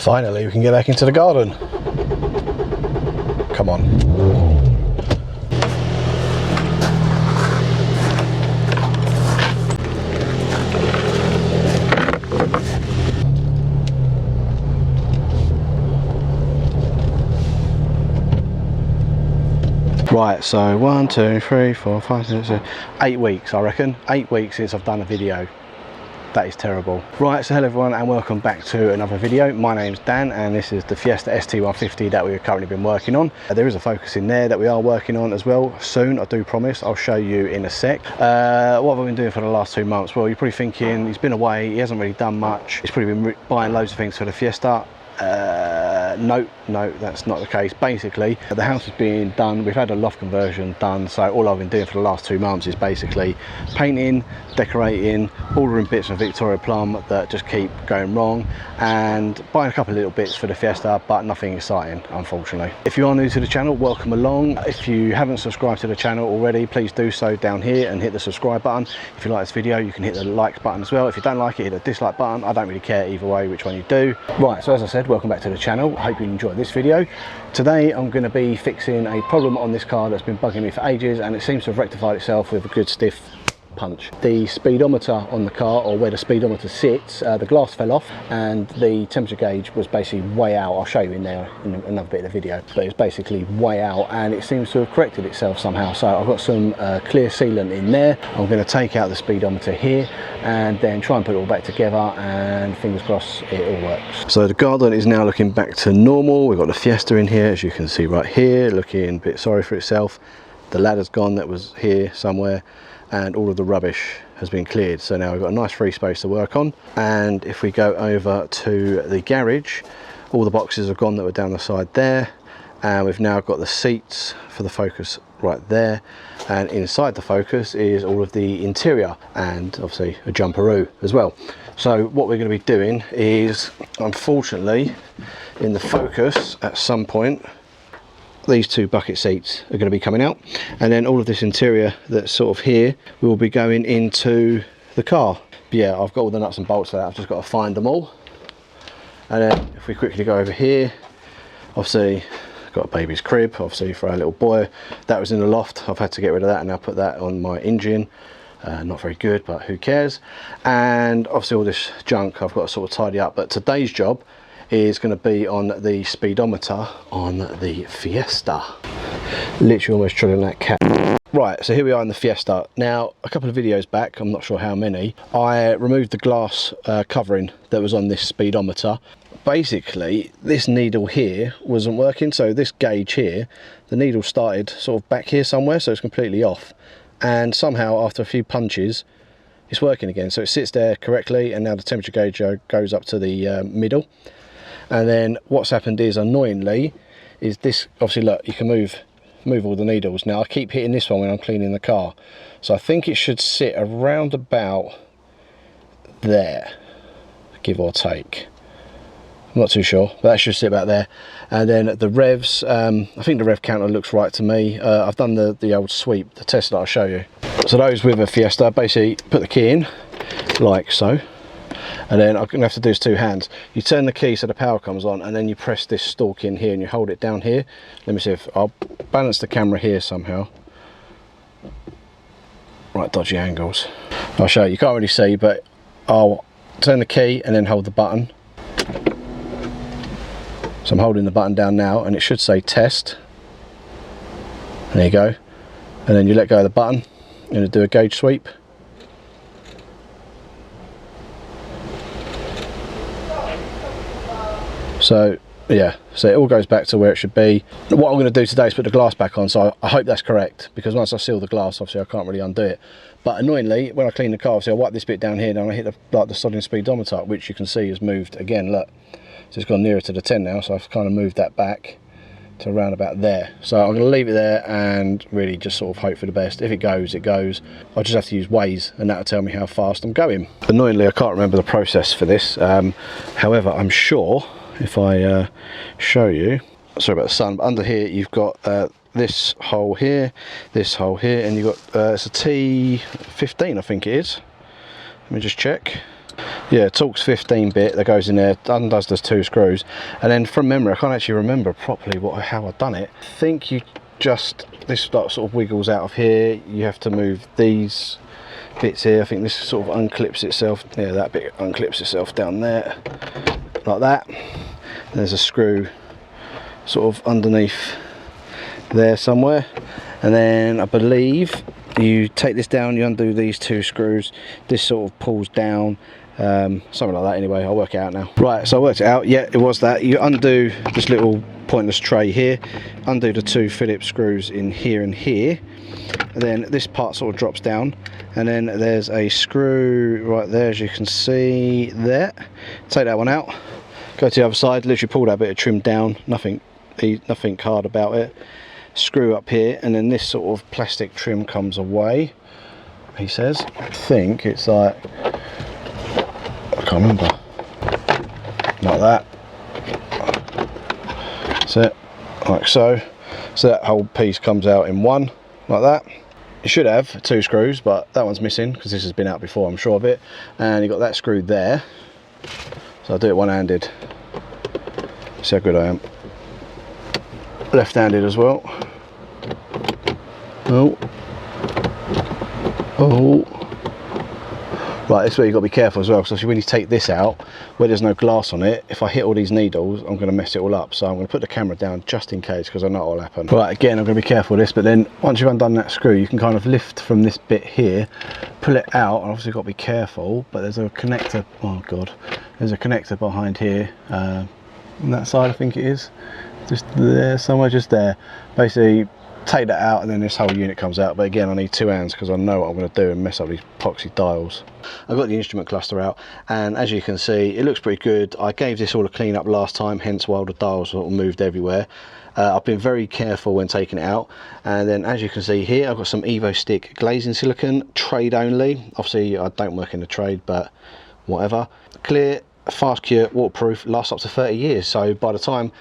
Finally, we can get back into the garden. Come on. Right, so 1, 2, 3, 4, 5, 6, 7, 8 weeks, I reckon. 8 weeks since I've done a video. That is terrible. Right, so hello everyone and welcome back to another video. My name's Dan and this is the Fiesta ST150 that we've currently been working on. There is a Focus in there that we are working on as well soon, I do promise. I'll show you in a sec. What have I been doing for the last 2 months? Well, you're probably thinking he's been away, he hasn't really done much. He's probably been buying loads of things for the Fiesta. No, that's not the case. Basically, the house is being done. We've had a loft conversion done, so all I've been doing for the last 2 months is basically painting, decorating, ordering bits from Victoria Plum that just keep going wrong, and buying a couple of little bits for the Fiesta, but nothing exciting, unfortunately. If you are new to the channel, welcome along. If you haven't subscribed to the channel already, please do so down here and hit the subscribe button. If you like this video, you can hit the like button as well. If you don't like it, hit the dislike button. I don't really care either way which one you do. Right, so as I said, welcome back to the channel. I hope you enjoyed this video. Today I'm going to be fixing a problem on this car that's been bugging me for ages, and it seems to have rectified itself with a good stiff punch. The speedometer on the car, or where the speedometer sits, the glass fell off and the temperature gauge was basically way out. I'll show you in there in another bit of the video, but it's basically way out and it seems to have corrected itself somehow. So I've got some clear sealant in there. I'm going to take out the speedometer here and then try and put it all back together, and fingers crossed it all works. So the garden is now looking back to normal. We've got the Fiesta in here, as you can see right here, looking a bit sorry for itself. The ladder's gone that was here somewhere, and all of the rubbish has been cleared. So now we've got a nice free space to work on. And if we go over to the garage, all the boxes are gone that were down the side there, and we've now got the seats for the Focus right there, and inside the Focus is all of the interior and obviously a jumperoo as well. So what we're going to be doing is, unfortunately, in the Focus at some point, these two bucket seats are going to be coming out, and then all of this interior that's sort of here will be going into the car. But yeah, I've got all the nuts and bolts for that. I've just got to find them all. And then if we quickly go over here, obviously got a baby's crib, obviously for our little boy. That was in the loft. I've had to get rid of that and now put that on my engine. Not very good, but who cares. And obviously all this junk I've got to sort of tidy up. But today's job is going to be on the speedometer on the Fiesta. Literally almost triggering that cat. Right, so here we are in the Fiesta. Now, a couple of videos back, I'm not sure how many, I removed the glass covering that was on this speedometer. Basically, this needle here wasn't working, so this gauge here, the needle started sort of back here somewhere, so it's completely off. And somehow, after a few punches, it's working again. So it sits there correctly, and now the temperature gauge goes up to the middle. And then what's happened is, annoyingly, is this, obviously look, you can move all the needles. Now I keep hitting this one when I'm cleaning the car, so I think it should sit around about there, give or take. I'm not too sure, but that should sit about there. And then the revs, I think the rev counter looks right to me. I've done the old sweep, the test that I'll show you. So those with a Fiesta, basically put the key in like so. And then I'm going to have to do is two hands. You turn the key so the power comes on, and then you press this stalk in here and you hold it down here. Let me see if I'll balance the camera here somehow. Right, dodgy angles. I'll show you. You can't really see, but I'll turn the key and then hold the button. So I'm holding the button down now, and it should say test. There you go. And then you let go of the button and it'll do a gauge sweep. So yeah, so it all goes back to where it should be. What I'm going to do today is put the glass back on, so I hope that's correct, because once I seal the glass, obviously I can't really undo it. But annoyingly, when I clean the car, obviously I wipe this bit down here, and I hit the sodding speedometer, which you can see has moved again, look. So it's gone nearer to the 10 now, so I've kind of moved that back to around about there. So I'm going to leave it there and really just sort of hope for the best. If it goes, it goes. I just have to use Waze, and that'll tell me how fast I'm going. Annoyingly, I can't remember the process for this. However, I'm sure if I show you, sorry about the sun, but under here you've got this hole here, this hole here, and you've got it's a T15, I think it is. Let me just check. Yeah, Torx 15 bit that goes in there, undoes those 2 screws, and then from memory I can't actually remember properly how I've done it. I think you just, this like sort of wiggles out of here, you have to move these bits here. I think this sort of unclips itself, yeah, that bit unclips itself down there like that. And there's a screw sort of underneath there somewhere, and then I believe you take this down, you undo these 2 screws, this sort of pulls down, something like that. Anyway, I'll work it out now. Right, so I worked it out. Yeah, it was that. You undo this little pointless tray here, undo the 2 Phillips screws in here and here, and then this part sort of drops down, and then there's a screw right there, as you can see there. Take that one out, go to the other side, literally pull that bit of trim down, nothing hard about it. Screw up here, and then this sort of plastic trim comes away, he says. I think it's like, I can't remember, like that. That's it, like so. So that whole piece comes out in one, like that. You should have 2 screws, but that one's missing because this has been out before, I'm sure of it. And you've got that screw there, so I'll do it one-handed. See how good I am. Left-handed as well. Oh. Right, this is where you've got to be careful as well, because when you take this out, where there's no glass on it, if I hit all these needles, I'm going to mess it all up. So I'm going to put the camera down just in case, because I know what will happen. Right, again, I'm going to be careful with this, but then once you've undone that screw, you can kind of lift from this bit here, pull it out, and obviously you've got to be careful, but there's a connector, oh God, there's a connector behind here, on that side I think it is. Just there, somewhere just there. Basically take that out and then this whole unit comes out, but again I need 2 hands because I know what I'm going to do and mess up these epoxy dials. I've got the instrument cluster out, and as you can see it looks pretty good. I gave this all a clean up last time, hence why all the dials sort of moved everywhere. I've been very careful when taking it out, and then as you can see here I've got some Evo stick glazing silicone, trade only. Obviously I don't work in the trade, but whatever. Clear, fast cure, waterproof, lasts up to 30 years, so by the time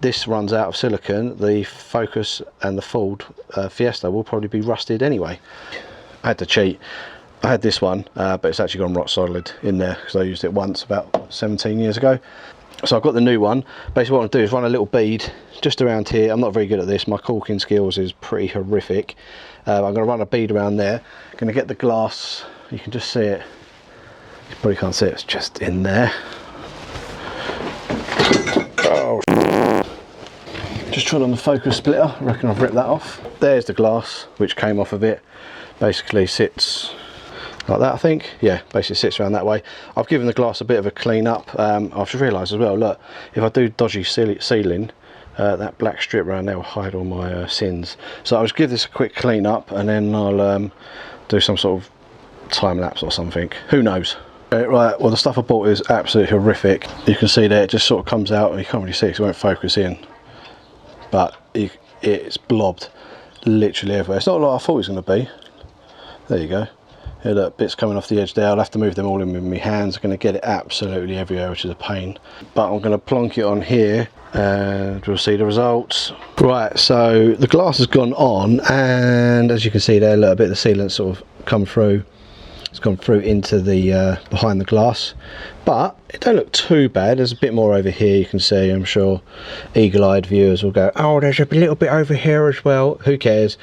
this runs out of silicone, the Focus and the Ford Fiesta will probably be rusted anyway. I had to cheat. I had this one, but it's actually gone rock solid in there because I used it once about 17 years ago. So I've got the new one. Basically what I'm going to do is run a little bead just around here. I'm not very good at this. My caulking skills is pretty horrific. I'm going to run a bead around there. I'm going to get the glass. You can just see it. You probably can't see it. It's just in there. Oh, just tried on the focus splitter. I reckon I've ripped that off. There's the glass which came off of it. Basically sits like that, I think. Yeah, basically sits around that way. I've given the glass a bit of a clean up. I've just realised as well, look, if I do dodgy sealing, that black strip around there will hide all my sins. So I'll just give this a quick clean up, and then I'll do some sort of time lapse or something. Who knows? Right, well the stuff I bought is absolutely horrific. You can see there it just sort of comes out, and you can't really see it because it won't focus in. But it's blobbed literally everywhere. It's not like I thought it was going to be. There you go. Here, look, bits coming off the edge there. I'll have to move them all in with my hands. I'm going to get it absolutely everywhere, which is a pain. But I'm going to plonk it on here and we'll see the results. Right, so the glass has gone on, and as you can see there, look, a bit of the sealant sort of come through. It's gone through into the behind the glass, but it don't look too bad. There's a bit more over here, you can see. I'm sure eagle-eyed viewers will go, oh, there's a little bit over here as well. Who cares?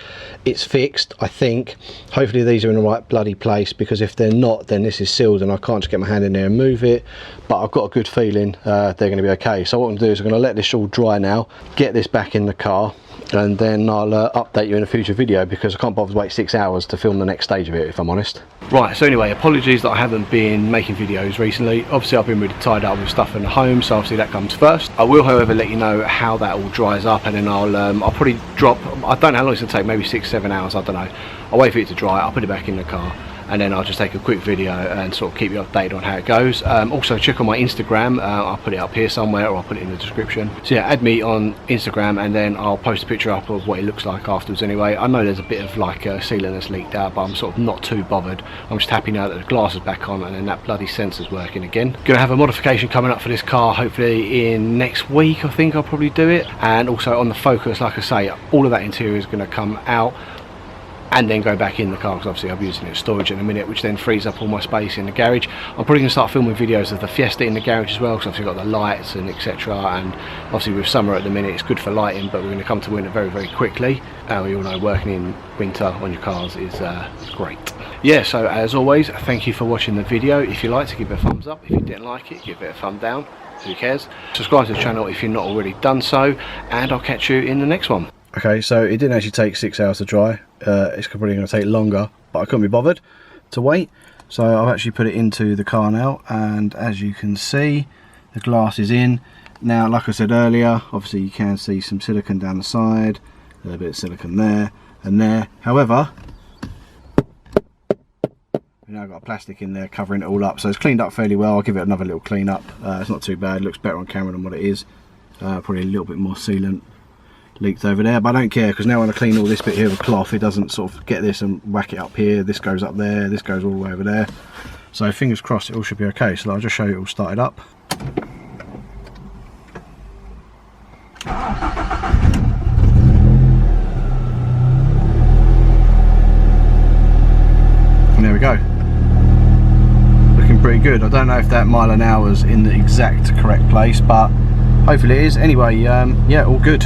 It's fixed, I think. Hopefully these are in the right bloody place, because if they're not, then this is sealed and I can't just get my hand in there and move it. But I've got a good feeling they're going to be okay. So what I'm going to do is I'm going to let this all dry now, get this back in the car, and then I'll update you in a future video, because I can't bother to wait 6 hours to film the next stage of it, if I'm honest. Right, so anyway, apologies that I haven't been making videos recently. Obviously I've been really tied up with stuff in the home, so obviously that comes first. I will however let you know how that all dries up, and then I'll probably drop, I don't know how long it's going to take, maybe 6-7 hours, I don't know. I'll wait for it to dry, I'll put it back in the car, and then I'll just take a quick video and sort of keep you updated on how it goes. Also check on my Instagram, I'll put it up here somewhere, or I'll put it in the description. So yeah, add me on Instagram, and then I'll post a picture up of what it looks like afterwards anyway. I know there's a bit of like sealant that's leaked out, but I'm sort of not too bothered. I'm just happy now that the glass is back on, and then that bloody sensor's working again. Gonna have a modification coming up for this car, hopefully in next week, I think I'll probably do it. And also on the Focus, like I say, all of that interior is gonna come out. and then go back in the car, because obviously I'm using it as storage in a minute, which then frees up all my space in the garage. I'm probably going to start filming videos of the Fiesta in the garage as well, because obviously I've got the lights and etc. And obviously with summer at the minute it's good for lighting, but we're going to come to winter very, very quickly. We all know working in winter on your cars is great. Yeah, so as always, thank you for watching the video. If you liked it, give it a thumbs up. If you didn't like it, give it a thumb down. Who cares? Subscribe to the channel if you're not already done so, and I'll catch you in the next one. Okay, so it didn't actually take 6 hours to dry. It's probably going to take longer, but I couldn't be bothered to wait. So I've actually put it into the car now, and as you can see, the glass is in. Now, like I said earlier, obviously you can see some silicone down the side, a little bit of silicone there and there. However, now I've got a plastic in there covering it all up, so it's cleaned up fairly well. I'll give it another little clean up. It's not too bad, it looks better on camera than what it is. Probably a little bit more sealant leaked over there, but I don't care, because now when I clean all this bit here with cloth, it doesn't sort of get this and whack it up here. This goes up there, this goes all the way over there. So fingers crossed it all should be okay. So I'll just show you it all started up. And there we go. Pretty good. I don't know if that mile an hour is in the exact correct place, but hopefully it is. Anyway, yeah, all good.